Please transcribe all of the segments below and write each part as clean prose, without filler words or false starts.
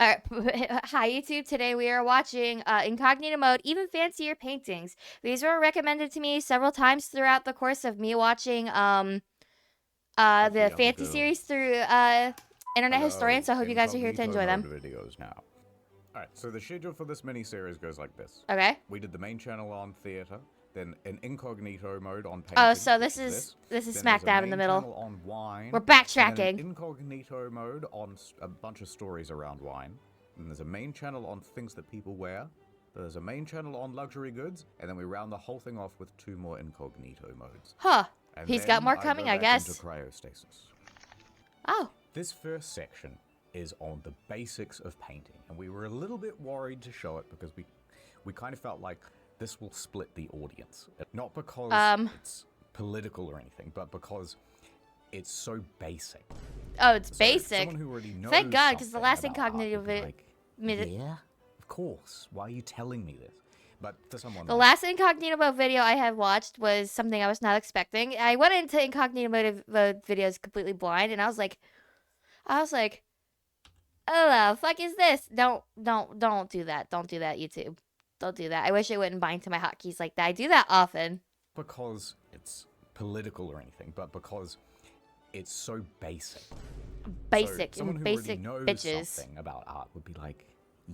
Alright, hi YouTube. Today we are watching Incognito mode, even fancier paintings. These were recommended to me several times throughout the course of me watching the fantasy series through Internet Historian. So I hope you guys are here to enjoy them. Videos now. All right, so the schedule for this mini-series goes like this. Okay. We did the main channel on theater, then an incognito mode on painting. Oh, so this is smack dab in the middle. On wine, we're backtracking. And an incognito mode on a bunch of stories around wine. And there's a main channel on things that people wear. There's a main channel on luxury goods, and then we round the whole thing off with 2 more incognito modes. Huh. And he's got more coming, I guess. Into cryostasis. Oh. This first section is on the basics of painting, and we were a little bit worried to show it because we kind of felt like this will split the audience. Not because it's political or anything, but because it's so basic. Oh, it's basic. Someone who already knows. Thank God, because the last incognito video. Yeah, of course. Why are you telling me this? But for someone the last incognito mode video I had watched was something I was not expecting. I went into incognito mode videos completely blind, and I was like, oh, the fuck is this? Don't do that. Don't do that, YouTube. Don't do that. I wish it wouldn't bind to my hotkeys like that. I do that often. Because it's political or anything, but because it's so basic. Basic so and basic knows bitches. Something about art would be like,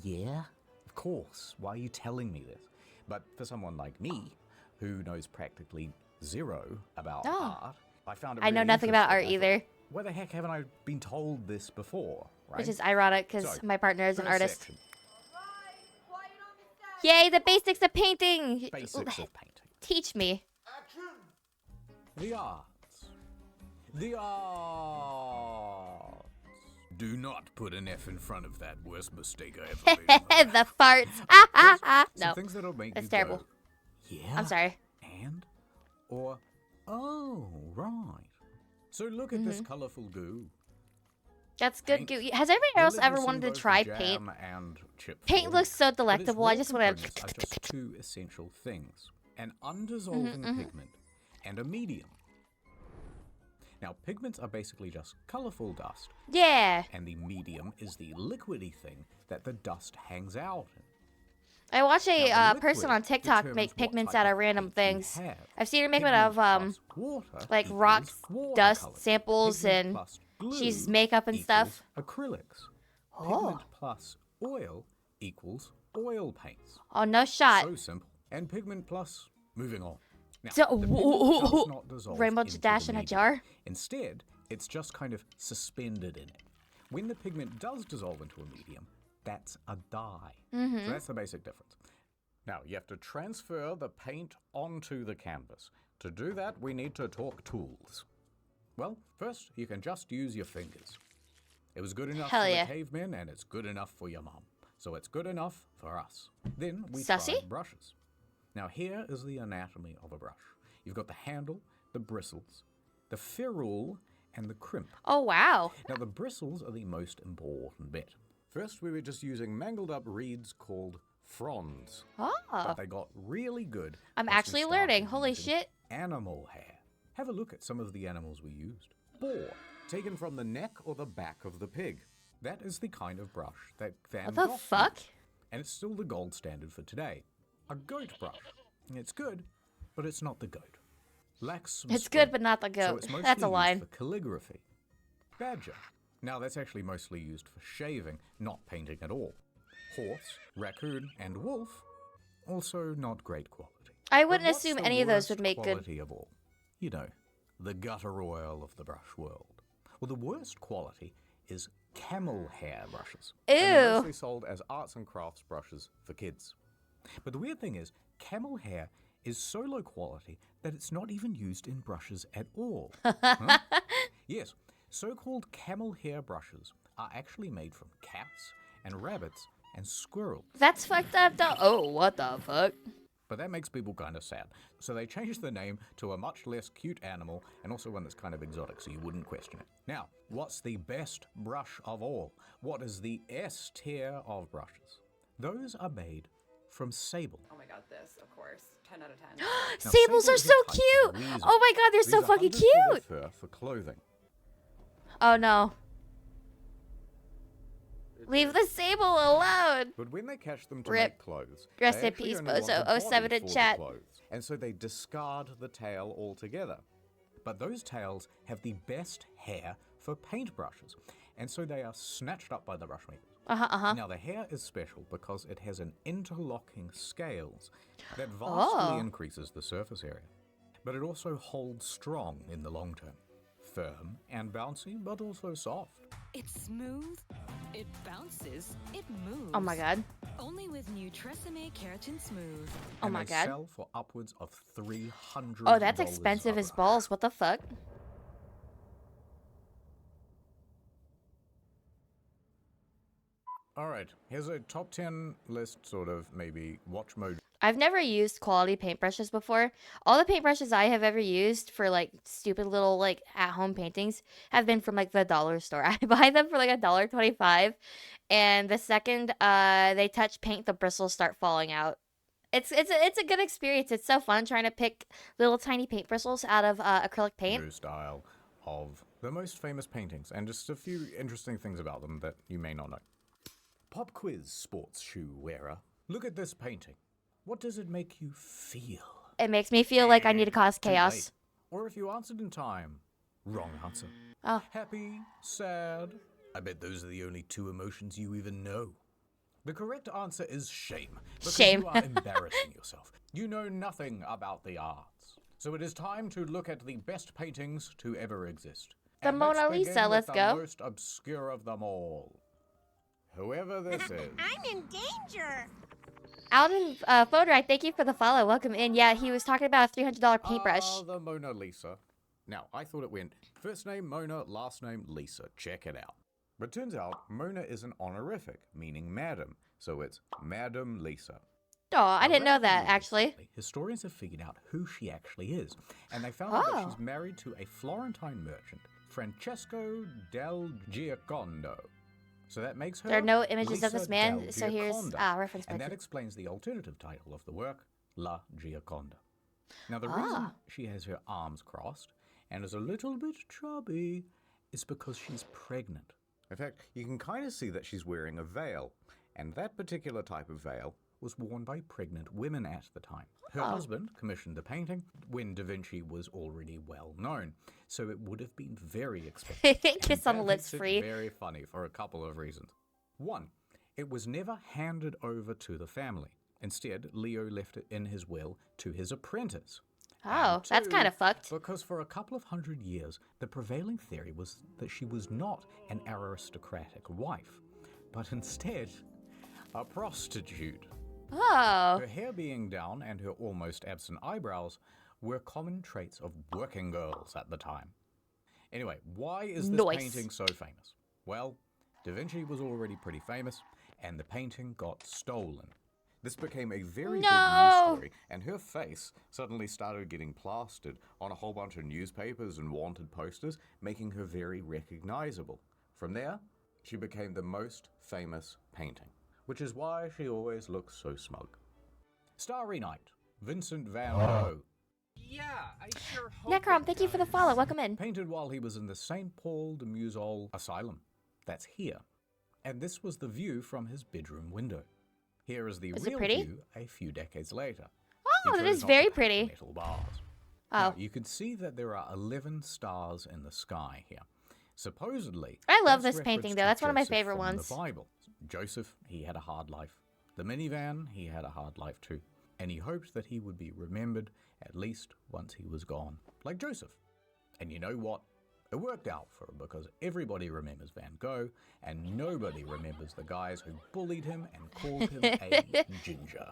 yeah, of course. Why are you telling me this? But for someone like me, who knows practically zero about art, I found it really I know nothing about art either. Where the heck haven't I been told this before, right? Which is ironic, because my partner is an artist. Yay, the basics of painting! Basics of painting. Teach me. The arts. The arts. Do not put an F in front of that. Worst mistake I ever made. The farts. No, things that'll make that's you terrible. Go, yeah. I'm sorry. And? Or, oh, right. So look at this colorful goo. That's good goo. Has everybody else ever wanted to try paint? Paint looks so delectable. I just want to. Are just 2 essential things: an undissolving pigment and a medium. Now, pigments are basically just colorful dust. Yeah. And the medium is the liquidy thing that the dust hangs out in. I watch a person on TikTok make pigments out of random things. I've seen her make it out of like rocks, dust samples, and she's makeup and stuff. Acrylics. Pigment plus oil equals oil paints. Oh, no shot. So simple. And pigment plus moving on. Now, Rainbow dash in a jar? Instead, it's just kind of suspended in it. When the pigment does dissolve into a medium, that's a dye. So that's the basic difference. Now, you have to transfer the paint onto the canvas. To do that, we need to talk tools. Well, first, you can just use your fingers. It was good enough for the cavemen, and it's good enough for your mom. So it's good enough for us. Then we tried brushes. Now, here is the anatomy of a brush. You've got the handle, the bristles, the ferrule, and the crimp. Oh, wow. Now, the bristles are the most important bit. First, we were just using mangled up reeds called fronds. Oh. But they got really good. I'm actually learning. Holy shit. Animal hair. Have a look at some of the animals we used. Boar, taken from the neck or the back of the pig. That is the kind of brush that Van Gogh What the fuck? used, and it's still the gold standard for today. A goat brush. It's good, but it's not the goat. Lacks some It's strength, good, but not the goat. so it's mostly That's a used line. for calligraphy. Badger. Now that's actually mostly used for shaving, not painting at all. Horse, raccoon, and wolf, also not great quality. I wouldn't assume any of those would make good quality of all? You know, the gutter oil of the brush world. Well, the worst quality is camel hair brushes. Ew. And they're mostly sold as arts and crafts brushes for kids. But the weird thing is, camel hair is so low quality that it's not even used in brushes at all. Huh? Yes, so-called camel hair brushes are actually made from cats and rabbits and squirrels. That's fucked up, though. Oh, what the fuck? But that makes people kind of sad. So they changed the name to a much less cute animal, and also one that's kind of exotic, so you wouldn't question it. Now, what's the best brush of all? What is the S tier of brushes? Those are made from sable. Oh my god, this, of course. 10 out of 10. Now, Sables are so cute! Oh my god, they're so fucking cute! Fur for clothing. Oh no. Leave the sable alone. But when they catch them to Rip. make clothes, Rest they in actually peace, only want Bozo. the 07 body in for the chat. clothes. And so they discard the tail altogether. But those tails have the best hair for paintbrushes, and so they are snatched up by the brush makers. Now the hair is special because it has an interlocking scales that vastly increases the surface area. But it also holds strong in the long term. Firm and bouncy, but also soft. It's smooth, it bounces, it moves. Oh my god. Only with new Tresemme Keratin Smooth. Oh And my they god. sell for upwards of $300. Oh, that's expensive as balls. What the fuck? All right, here's a top 10 list, sort of maybe watch mode. I've never used quality paintbrushes before. All the paintbrushes I have ever used for like stupid little like at-home paintings have been from like the dollar store. I buy them for like $1.25, and the second they touch paint, the bristles start falling out. It's a good experience. It's so fun trying to pick little tiny paint bristles out of acrylic paint. New style of the most famous paintings, and just a few interesting things about them that you may not know. Pop quiz, sports shoe wearer. Look at this painting. What does it make you feel? It makes me feel like I need to cause Too chaos. late. Or if you answered in time, wrong answer. Oh. Happy, sad. I bet those are the only two emotions you even know. The correct answer is shame. Because Shame. you are embarrassing yourself. You know nothing about the arts. So it is time to look at the best paintings to ever exist. The And let's Mona begin Lisa, with let's the go. most obscure of them all. Whoever this is. I'm in danger. Alden Fodorite, thank you for the follow. Welcome in. Yeah, he was talking about a $300 paintbrush. The Mona Lisa. Now, I thought it went first name Mona, last name Lisa. Check it out. But turns out Mona is an honorific, meaning madam. So it's Madam Lisa. Oh, I didn't know that, Relatively actually. recently, historians have figured out who she actually is. And they found out that Oh. she's married to a Florentine merchant, Francesco del Giocondo. So that makes her There are no images of Lisa this man, del so here's Gioconda. reference And that picture. explains the alternative title of the work, La Gioconda. Now, the reason she has her arms crossed and is a little bit chubby is because she's pregnant. In fact, you can kind of see that she's wearing a veil, and that particular type of veil was worn by pregnant women at the time. Her husband commissioned the painting when Da Vinci was already well known, so it would have been very expensive. Kiss And on the that lips makes it free. very funny for a couple of reasons. One, it was never handed over to the family. Instead, Leo left it in his will to his apprentice. Oh, And that's two, kind of fucked. Because for a couple of hundred years, the prevailing theory was that she was not an aristocratic wife, but instead a prostitute. Oh. Her hair being down and her almost absent eyebrows were common traits of working girls at the time. Anyway, why is this Nice. painting so famous? Well, Da Vinci was already pretty famous, and the painting got stolen. This became a very big No. news story, and her face suddenly started getting plastered on a whole bunch of newspapers and wanted posters, making her very recognizable. From there, she became the most famous painting, which is why she always looks so smug. Starry Night, Vincent van Gogh, Yeah, I sure hope Necrom, it thank you for the does. follow. Welcome in. painted while he was in the St. Paul de Musol Asylum. That's here. And this was the view from his bedroom window. Here is the Is it real pretty? view a few decades later. Oh, He that chose is not very to paint the pretty. Metal bars. Oh. Now, you can see that there are 11 stars in the sky here. Supposedly, I love that's this painting, reference though. to That's one of my Joseph favorite from ones. The Bible. Joseph, he had a hard life. The minivan, he had a hard life too. And he hoped that he would be remembered at least once he was gone, like Joseph. And you know what? It worked out for him because everybody remembers Van Gogh and nobody remembers the guys who bullied him and called him a ginger.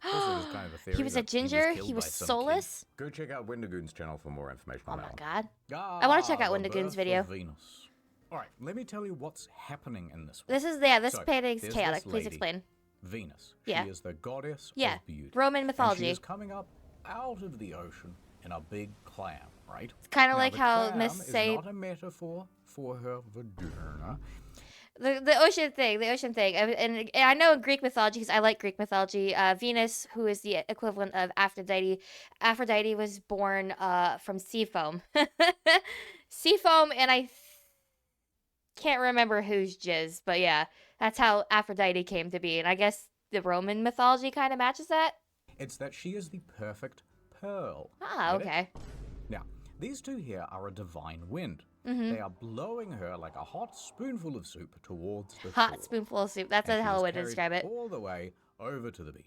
Also, there's kind of a theory He was a that ginger? killed He was by some soulless? kid. Go check out Wendigoon's channel for more information Oh on my that god. one. I wanna check out The Wendigoon's birth video. of Venus. All right, let me tell you what's happening in this one. This is, yeah, this So, painting's there's chaotic. this Please lady, explain. Venus. Yeah. She is the goddess Yeah, of beauty. Roman And mythology. she is coming up out of the ocean in a big clam, right? It's kind of Now, like the how clam Miss is say not a metaphor for her vagina. the ocean thing, and I know in Greek mythology because I like Greek mythology. Venus, who is the equivalent of Aphrodite, Aphrodite was born from sea foam, sea foam, and I can't remember whose jizz, but yeah, That's how Aphrodite came to be, and I guess the Roman mythology kind of matches that. It's that she is the perfect pearl. Ah, Get it? okay. Now, these two here are a divine wind. Mm-hmm. They are blowing her like a hot spoonful of soup towards the Hot shore. spoonful of soup. That's And a she hell of is a way to carried describe it. all the way over to the beach.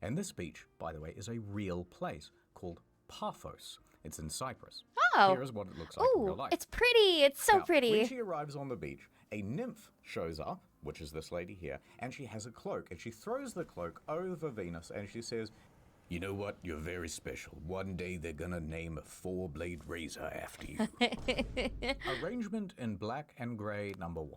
And this beach, by the way, is a real place called Paphos. It's in Cyprus. Oh. Here is what it looks like in real Ooh, life. it's pretty. It's so Now, pretty. When she arrives on the beach, a nymph shows up, which is this lady here, and she has a cloak. And she throws the cloak over Venus, and she says, "You know what? You're very special. One day they're gonna name a 4-blade razor after you." Arrangement in black and grey #1.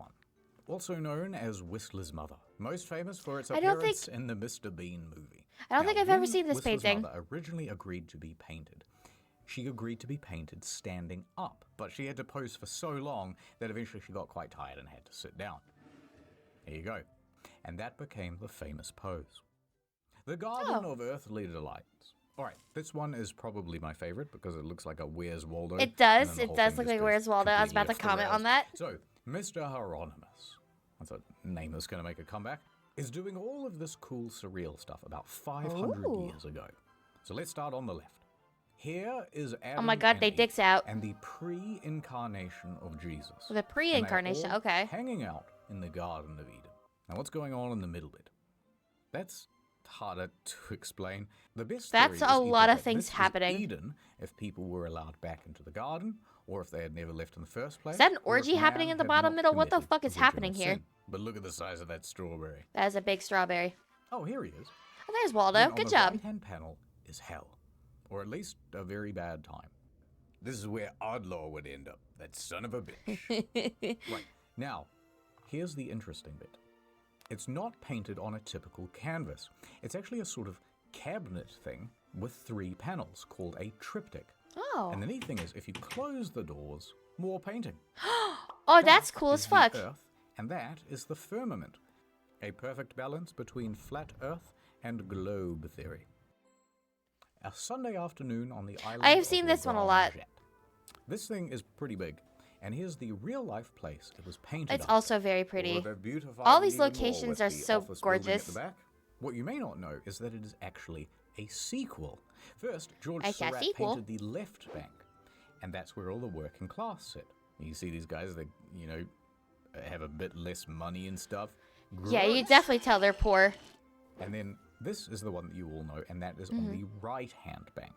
Also known as Whistler's Mother. Most famous for its I don't appearance in the Mr. Bean movie. I don't Now, think I've ever when seen this Whistler's painting. Mother originally agreed to be painted. She agreed to be painted standing up, but she had to pose for so long that eventually she got quite tired and had to sit down. There you go. And that became the famous pose. The Garden Oh. of Earthly Delights. Alright, this one is probably my favorite because it looks like a Where's Waldo. It does. and then the It whole does thing look just like goes Where's Waldo. I was completely about to off the comment on rails. that. So, Mr. Hieronymus, that's a name that's going to make a comeback, is doing all of this cool surreal stuff about 500 Ooh. years ago. So let's start on the left. Here is Adam Oh my God, and they Eve dicks out. and the pre-incarnation of Jesus. The And they are pre-incarnation. all Okay. hanging out in the Garden of Eden. Now what's going on in the middle bit? That's harder to explain. The best That's theory a is either lot of that things this is happening. Eden if people were allowed back into the garden, or if they had never left in the first place. Is that an or if orgy happening man in the had bottom not middle? What the committed fuck is original happening here? sin. But look at the size of that strawberry. That is a big strawberry. Oh, here he is. Oh, there's Waldo. Then on Good the job. right-hand panel is hell, or at least a very bad time. This is where Oddlaw would end up. That son of a bitch. Right, now, here's the interesting bit. It's not painted on a typical canvas. It's actually a sort of cabinet thing with 3 panels called a triptych. Oh. And the neat thing is, if you close the doors, more painting. Oh, that's cool That as is the fuck. Earth, and that is the firmament. A perfect balance between flat Earth and globe theory. A Sunday afternoon on the island I have of seen this one a Grand lot. Jet. This thing is pretty big, and here's the real-life place it was painted It's up. also very pretty. Or they've beautified All it these even more locations with are the so office building gorgeous. At the back. What you may not know is that it is actually a sequel. First, George It's a Seurat sequel. painted the left bank, and that's where all the working class sit. You see these guys that, have a bit less money and stuff. Yeah, you Gross. definitely tell they're poor. And then this is the one that you all know, and that is Mm-hmm. on the right-hand bank.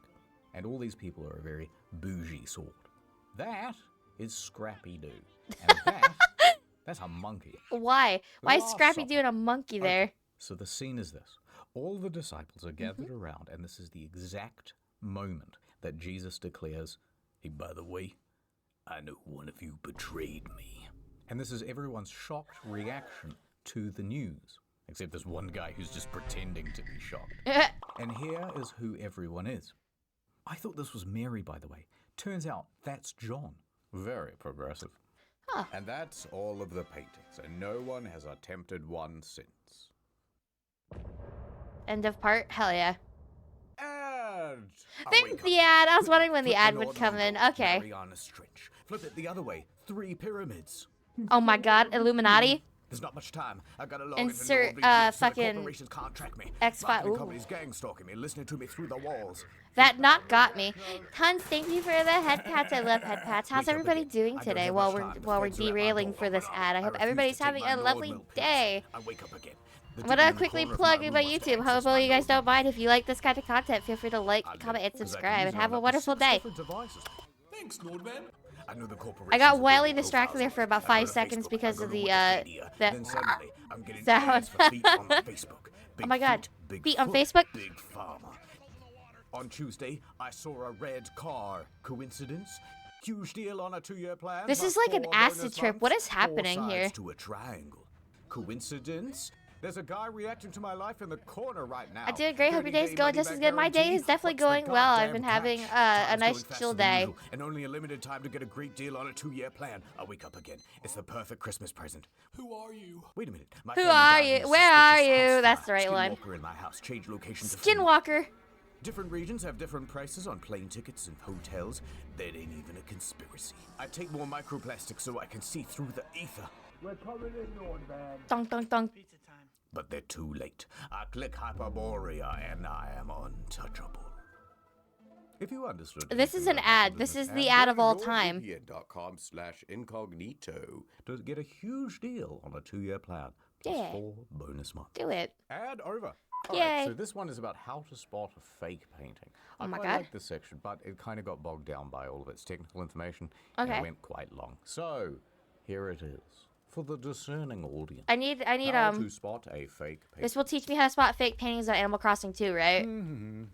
And all these people are a very bougie sort. That is Scrappy Doo. And that's a monkey. Why? Why is Last Scrappy Supper. doing a monkey Okay, there? so the scene is this. All the disciples are gathered Mm-hmm. around, and this is the exact moment that Jesus declares, "Hey, by the way, I know one of you betrayed me." And this is everyone's shocked reaction to the news. Except there's one guy who's just pretending to be shocked. And here is who everyone is. I thought this was Mary, by the way. Turns out that's John. Very progressive. Huh. And that's all of the paintings, and no one has attempted one since. End of part? Hell yeah. Ad! Think the ad. I was wondering when the ad would come in. Okay. Mariana Stretch. Flip it the other way. 3 pyramids. Oh my God, Illuminati. There's not much time. I gotta log Insert, into NordVPN so the fucking corporations can't track me. X-File- Marketing ooh. companies gang stalking me, listening to me through the walls. That not got me. Tons, thank you for the head pats. I love head pats. How's Wake up everybody again. doing I don't today have while much we're time. The while we're feds are at my derailing door. for this ad? I hope refuse everybody's to take having my a lovely Nord milk day. pills. I wake up again. The I'm demon gonna in the quickly corner of plug my my room wants to YouTube. access Hopefully my you guys Nord don't mind. If you like this kind of content, feel free to like, I'll comment, and 'cause I can subscribe, use and it have on a up to wonderful 6 day. different devices. Thanks, Nordman. I know the I corporations got are wildly building distracted profiles there for on me. about I 5 go to seconds Facebook, because I of go to the Wikipedia. the Then suddenly I'm getting sound. ads for feet on Facebook. Big Oh my God. Feet, big Feet on foot, Facebook? Big Pharma. On Tuesday, I saw a red car. Coincidence? Huge deal on a 2-year plan. This plus is like an 4 acid bonus trip. months, What is 4 happening sides here? to a triangle. Coincidence? There's a guy reacting to my life in the corner right now. I did great. Hope your 30 day's day going money just as back good. My day guarantee. is definitely What's the going well. I've goddamn been having catch? a Time's nice going faster chill than day. usual, and only a limited time to get a great deal on a 2-year plan. I wake up again. It's the perfect Christmas present. Who are you? Wait a minute. My Who family are died in you? a Where are suspicious you? house That's fire. the right one. Skinwalker in my house. Change location to food. Skinwalker. Different regions have different prices on plane tickets and hotels. That ain't even a conspiracy. I take more microplastics so I can see through the ether. We're coming in, Nordman. Dunk, dunk, dunk. Pizza time. But they're too late. I click Hyperborea and I am untouchable. If you understood. This is an ad. This is the ad of all time. NordVPN.com/incognito to get a huge deal on a 2-year plan. Plus Yeah. 4 bonus months. Do it. Ad over. Yay. Alright, so this one is about how to spot a fake painting. Oh my I quite God. like this section, but it kind of got bogged down by all of its technical information. And Okay. it went quite long. So, here it is. For the discerning audience. I need How to spot a fake painting. this will teach me how to spot fake paintings on Animal Crossing too, right? Oh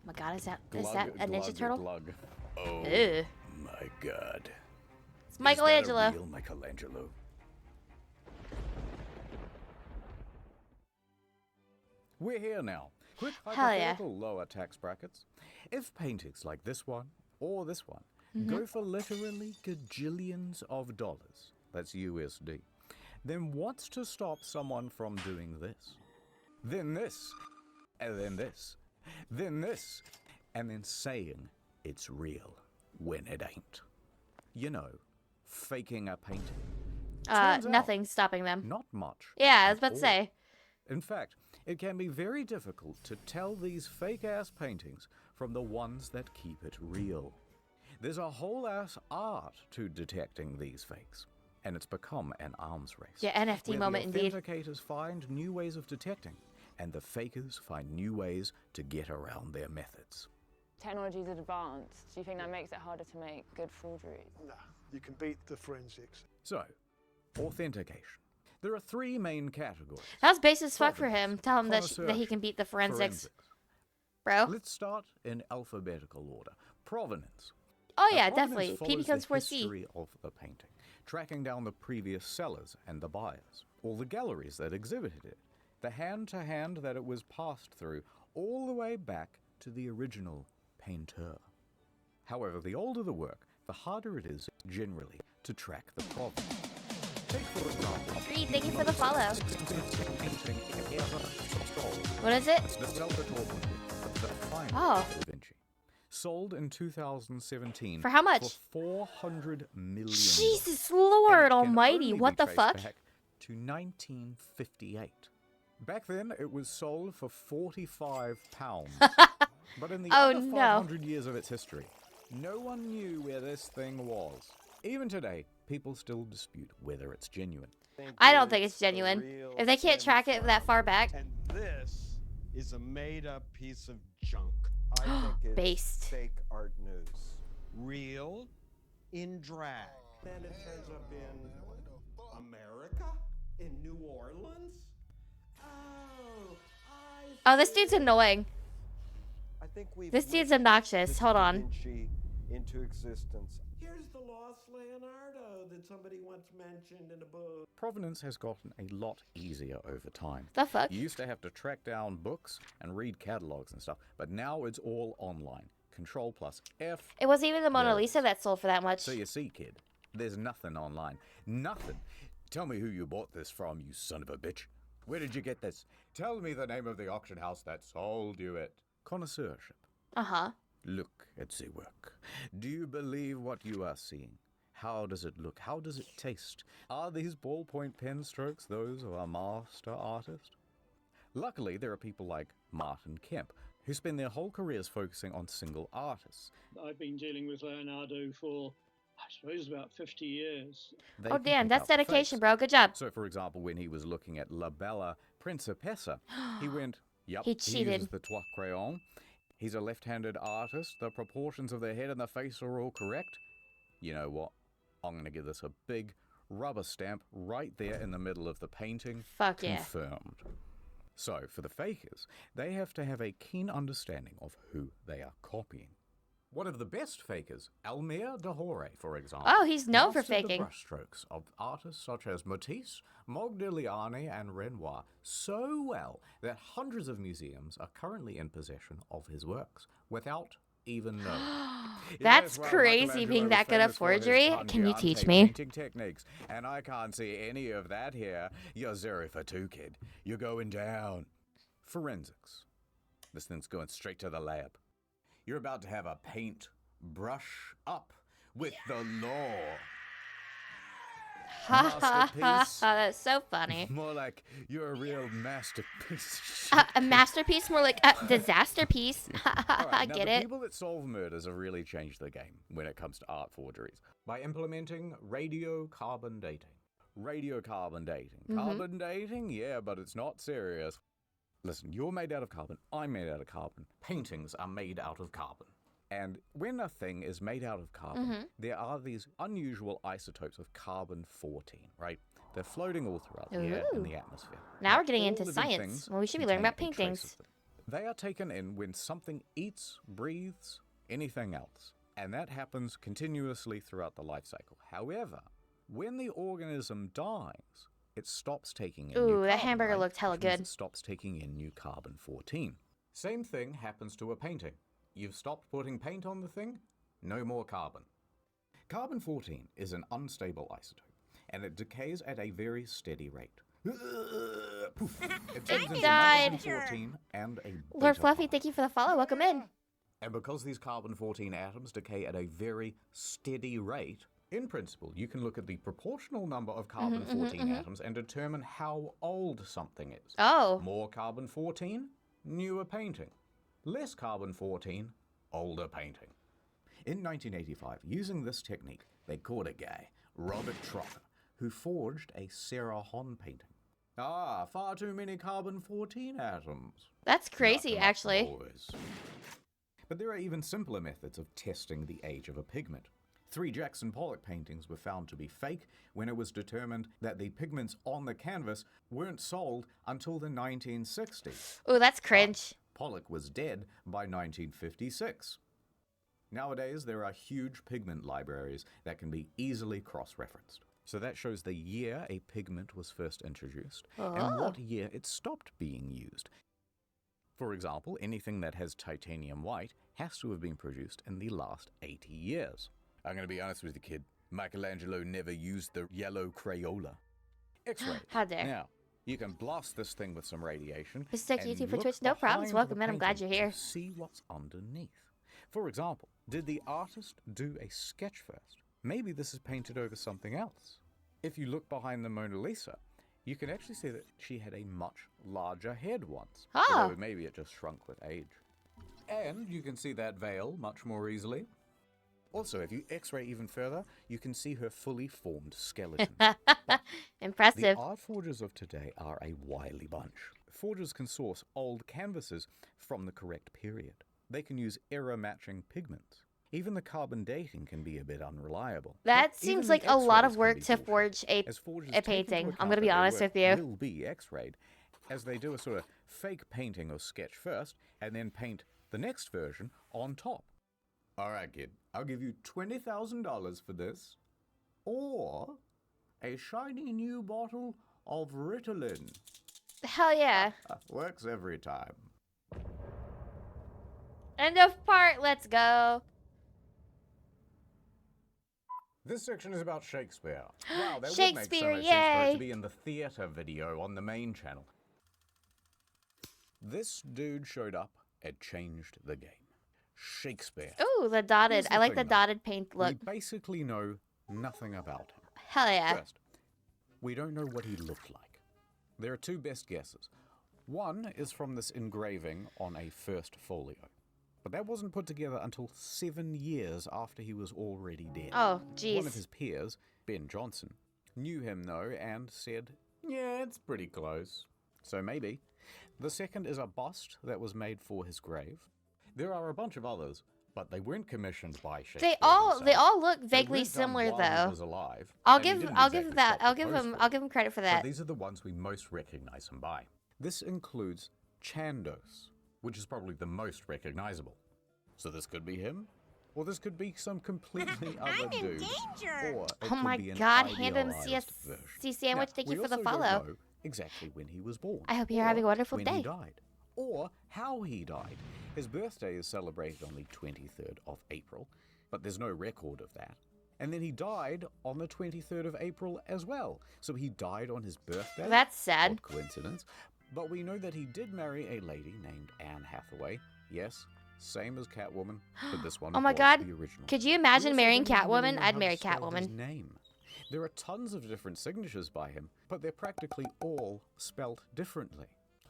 my god, is that a Ninja Turtle? Glug. Oh Ew. my god. It's Michelangelo. Is that a real Michelangelo? We're here now. Quick Hell yeah. hypothetical lower tax brackets. If paintings like this one or this one go for literally gajillions of dollars, that's USD, then what's to stop someone from doing this? Then this, and then this, then this, and then saying it's real when it ain't. You know, faking a painting. Turns out, Nothing's stopping them. not much. Yeah, I was at about to all. say. In fact, it can be very difficult to tell these fake-ass paintings from the ones that keep it real. There's a whole-ass art to detecting these fakes, and it's become an arms race. Yeah, NFT where moment the indeed. authenticators find new ways of detecting, and the fakers find new ways to get around their methods. Technology's advanced. Do you think that makes it harder to make good forgeries? No, you can beat the forensics. So, authentication. There are 3 main categories. That was base as fuck for Provenance, him. Tell him that connoisseur, he can beat the forensics, bro. Let's start in alphabetical order. Provenance. Oh Now, yeah, provenance definitely. P follows becomes the 4C. history of the painting, tracking down the previous sellers and the buyers, all the galleries that exhibited it, the hand-to-hand that it was passed through, all the way back to the original painter. However, the older the work, the harder it is, generally, to track the provenance. Take, for example, Agreed, thank you for the follow. painting ever sold. What is it? The Salvatore Mundi, the final Oh. Da Vinci. Sold in 2017 For how much? For $400 million. Jesus And Lord it can Almighty! only What be the traced fuck? Back to 1958. Back then, it was sold for £45. But in the Oh, other no. 500 years of its history, no one knew where this thing was. Even today, people still dispute whether it's genuine. I don't think it's genuine. If they can't track it that far back, And this is a made-up piece of junk. I think it's Based. fake art news. Real in drag. And it shows up in America? In New Orleans? oh, this dude's annoying. I think we've This dude's wished obnoxious. this Hold Da on. Vinci into existence. Here's the lost Leonardo that somebody once mentioned in a book. Provenance has gotten a lot easier over time. The fuck? You used to have to track down books and read catalogs and stuff, but now it's all online. Control plus F. It wasn't even the Mona There it Lisa is. that sold for that much. So you see, kid, there's nothing online. Nothing. Tell me who you bought this from, you son of a bitch. Where did you get this? Tell me the name of the auction house that sold you it. Connoisseurship. Uh-huh. Look at the work. Do you believe what you are seeing? How does it look? How does it taste? Are these ballpoint pen strokes those of a master artist? Luckily, there are people like Martin Kemp, who spend their whole careers focusing on single artists. I've been dealing with Leonardo for, I suppose, about 50 years. They Oh can damn, pick that's out the dedication, face. bro. Good job. So, for example, when he was looking at La Bella Principessa, he went, yep, He uses cheated. the trois crayons. He's a left-handed artist. The proportions of the head and the face are all correct. You know what? I'm going to give this a big rubber stamp right there in the middle of the painting. Fuck yeah. Confirmed. So, for the fakers, they have to have a keen understanding of who they are copying. One of the best fakers, Almir Dahore, for example. Oh, he's known for mastered faking. the brushstrokes of artists such as Matisse, Modigliani, and Renoir so well that hundreds of museums are currently in possession of his works without even knowing. That's Yes, well, crazy Michelangelo being was that good at famous for his forgery. Can you Tangiante teach me? painting techniques, and I can't see any of that here. You're 0 for 2, kid. You're going down. Forensics. This thing's going straight to the lab. You're about to have a paint brush up with the law. Ha ha ha ha. Masterpiece? That's so funny. More like you're a real masterpiece. A masterpiece, more like a disaster piece. All right, now Get the it? people that solve murders have really changed the game when it comes to art forgeries by implementing radiocarbon dating. Radiocarbon dating. Carbon dating? Yeah, but it's not serious. Listen, you're made out of carbon. I'm made out of carbon. Paintings are made out of carbon. And when a thing is made out of carbon, there are these unusual isotopes of carbon-14, right? They're floating all throughout the air and the atmosphere. Now we're getting all into living science. things Well, we should be learning about contain a trace paintings. of them. They are taken in when something eats, breathes, anything else. And that happens continuously throughout the life cycle. However, when the organism dies, it stops taking in new Ooh, carbon, that hamburger right? looked hella Which means good. It stops taking in new carbon-14. Same thing happens to a painting. You've stopped putting paint on the thing, no more carbon. Carbon-14 is an unstable isotope, and it decays at a very steady rate. Poof. It turns into died. nitrogen-14 and a Lord beta Fluffy, carbon. thank you for the follow. Welcome in. And because these carbon-14 atoms decay at a very steady rate, in principle, you can look at the proportional number of carbon-14 atoms and determine how old something is. Oh. More carbon-14, newer painting. Less carbon-14, older painting. In 1985, using this technique, they caught a guy, Robert Trotter, who forged a Sarah Hon painting. Ah, far too many carbon-14 atoms. That's crazy, Nothing up, actually. boys. But there are even simpler methods of testing the age of a pigment. 3 Jackson Pollock paintings were found to be fake when it was determined that the pigments on the canvas weren't sold until the 1960s. Ooh, that's cringe. Pollock was dead by 1956. Nowadays, there are huge pigment libraries that can be easily cross-referenced. So that shows the year a pigment was first introduced and what year it stopped being used. For example, anything that has titanium white has to have been produced in the last 80 years. I'm going to be honest with you, kid. Michelangelo never used the yellow Crayola. X-ray. How dare. Now, you can blast this thing with some radiation. Mr. and YouTube for look Twitch, no problems. behind Welcome the in. I'm glad you're painting here. to see what's underneath. For example, did the artist do a sketch first? Maybe this is painted over something else. If you look behind the Mona Lisa, you can actually see that she had a much larger head once. Oh. Although maybe it just shrunk with age. And you can see that veil much more easily. Also, if you x-ray even further, you can see her fully formed skeleton. The Impressive. art forgers of today are a wily bunch. Forgers can source old canvases from the correct period. They can use error-matching pigments. Even the carbon dating can be a bit unreliable. That Even seems the like a lot of X-rays work can to be bullshit, forge as forgers a take into painting. I'm account going to be that their honest work with you. will be x-rayed, as they do a sort of fake painting or sketch first, and then paint the next version on top. All right, kid, I'll give you $20,000 for this, or a shiny new bottle of Ritalin. Hell yeah. Works every time. End of part. Let's go. This section is about Shakespeare. Wow, that would make so Shakespeare, much sense for it yay. to be in the theatre video on the main channel. This dude showed up and changed the game. Shakespeare. Ooh, the dotted. Here's I like the thing, though. dotted paint look. We basically know nothing about him. Hell yeah. First, we don't know what he looked like. There are 2 best guesses. One is from this engraving on a first folio. But that wasn't put together until 7 years after he was already dead. Oh, One of jeez. his peers, Ben Jonson, knew him though and said, yeah, it's pretty close. So maybe. The second is a bust that was made for his grave. There are a bunch of others, but they weren't commissioned by Shakespeare. They all himself. look They vaguely weren't done similar while he though. was alive, I'll and he give didn't I'll exactly give that. stop the post I'll give him credit for but that. these are the ones we most recognize him by. This includes Chandos, which is probably the most recognizable. So this could be him, or this could be some completely other dude. Or it Oh could my be an god, hand him idealized version. CSC sandwich. Now, Thank we you for the also don't follow. know exactly when he was born. I hope you're or having a wonderful when day. he died, or how he died. His birthday is celebrated on the 23rd of April, but there's no record of that. And then he died on the 23rd of April as well. So he died on his birthday. That's sad. Odd coincidence. But we know that he did marry a lady named Anne Hathaway. Yes, Same as Catwoman, but this one Oh my was God. the original. Could you We imagine also marrying don't even really Catwoman? know I'd how to marry spell his Catwoman. name. There are tons of different signatures by him, but they're practically all spelt differently.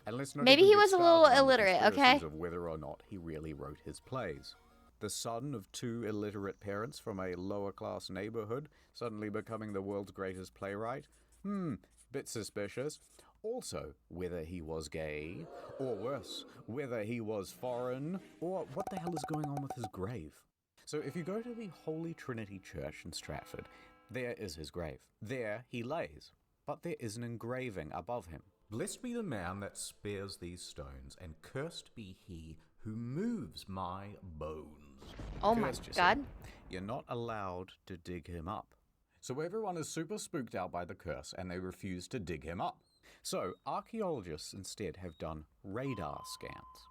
And let's not Maybe even he get was a little started on the illiterate, okay? conspiracies of whether or not he really wrote his plays. The son of 2 illiterate parents from a lower-class neighborhood suddenly becoming the world's greatest playwright? Bit suspicious. Also, whether he was gay, or worse, whether he was foreign, or what the hell is going on with his grave. So if you go to the Holy Trinity Church in Stratford, there is his grave. There he lays, but there is an engraving above him. Blessed be the man that spares these stones, and cursed be he who moves my bones. Oh my Cursed, you see. God. You're not allowed to dig him up. So everyone is super spooked out by the curse, and they refuse to dig him up. So archaeologists instead have done radar scans.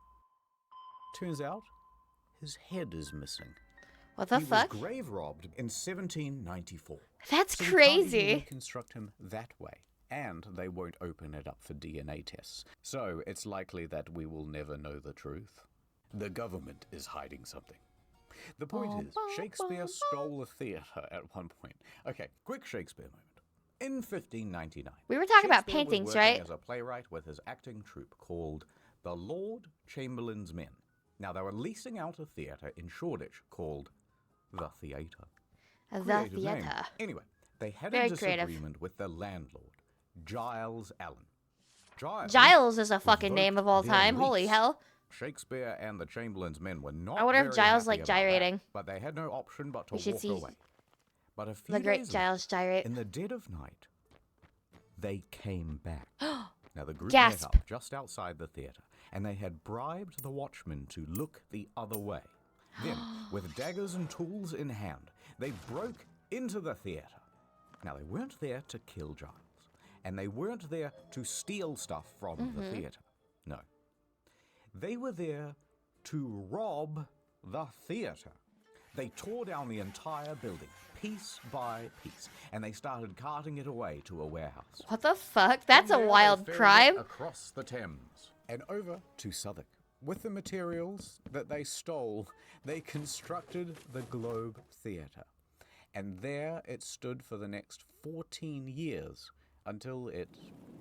Turns out, his head is missing. What the He fuck? was grave robbed in 1794. That's So we can't even crazy. reconstruct him that way, and they won't open it up for DNA tests. So it's likely that we will never know the truth. The government is hiding something. The point is, Shakespeare stole a theatre at one point. Okay, quick Shakespeare moment. In 1599, We were talking about Shakespeare was paintings, working right? as a playwright with his acting troupe called the Lord Chamberlain's Men. Now, they were leasing out a theatre in Shoreditch called the Theatre. The Creative name. theater. Anyway, they had Very a creative. disagreement with the landlord, Giles Allen. Giles is a fucking revoked name of all their time. Holy lease. hell. Shakespeare and the Chamberlain's Men were not I wonder if very Giles happy liked about that, gyrating. but they had no option but to We should walk see away. But a few The great days Giles Gyrate. in the dead of night, they came back. Now the group Gasp. met up just outside the theatre, and they had bribed the watchmen to look the other way. Then, with daggers and tools in hand, they broke into the theatre. Now they weren't there to kill Giles, and they weren't there to steal stuff from the theatre. No. They were there to rob the theatre. They tore down the entire building, piece by piece, and they started carting it away to a warehouse. What the fuck? That's a From there, they wild ferried it crime. across the Thames and over to Southwark. With the materials that they stole, they constructed the Globe Theatre. And there it stood for the next 14 years until it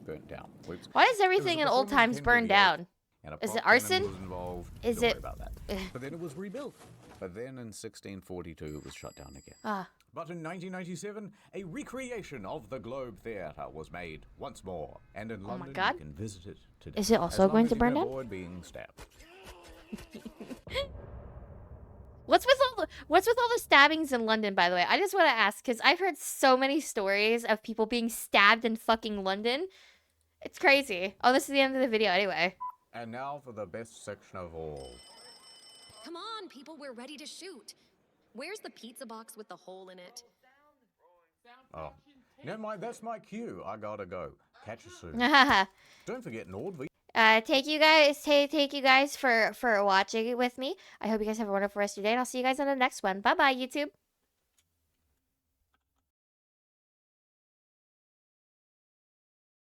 burnt down. Whoops. Why does It was everything the in old performance of times Henry burn VIII, down? and a Is prop it cannon arson? was involved. Is Don't worry it- about that. But then it was rebuilt. But then in 1642 it was shut down again. Ah. But in 1997, a recreation of the Globe Theatre was made once more. And in London, God. you can visit it today. Is it also as long going as to you burn can down? avoid being stabbed. What's with all the stabbings in London, by the way? I just want to ask, because I've heard so many stories of people being stabbed in fucking London. It's crazy. Oh, this is the end of the video anyway. And now for the best section of all. Come on, people, we're ready to shoot. Where's the pizza box with the hole in it? Oh, never mind, that's my cue. I gotta go. Catch you soon. Don't forget Nord. Thank you guys for watching it with me. I hope you guys have a wonderful rest of your day, and I'll see you guys on the next one. Bye bye, YouTube.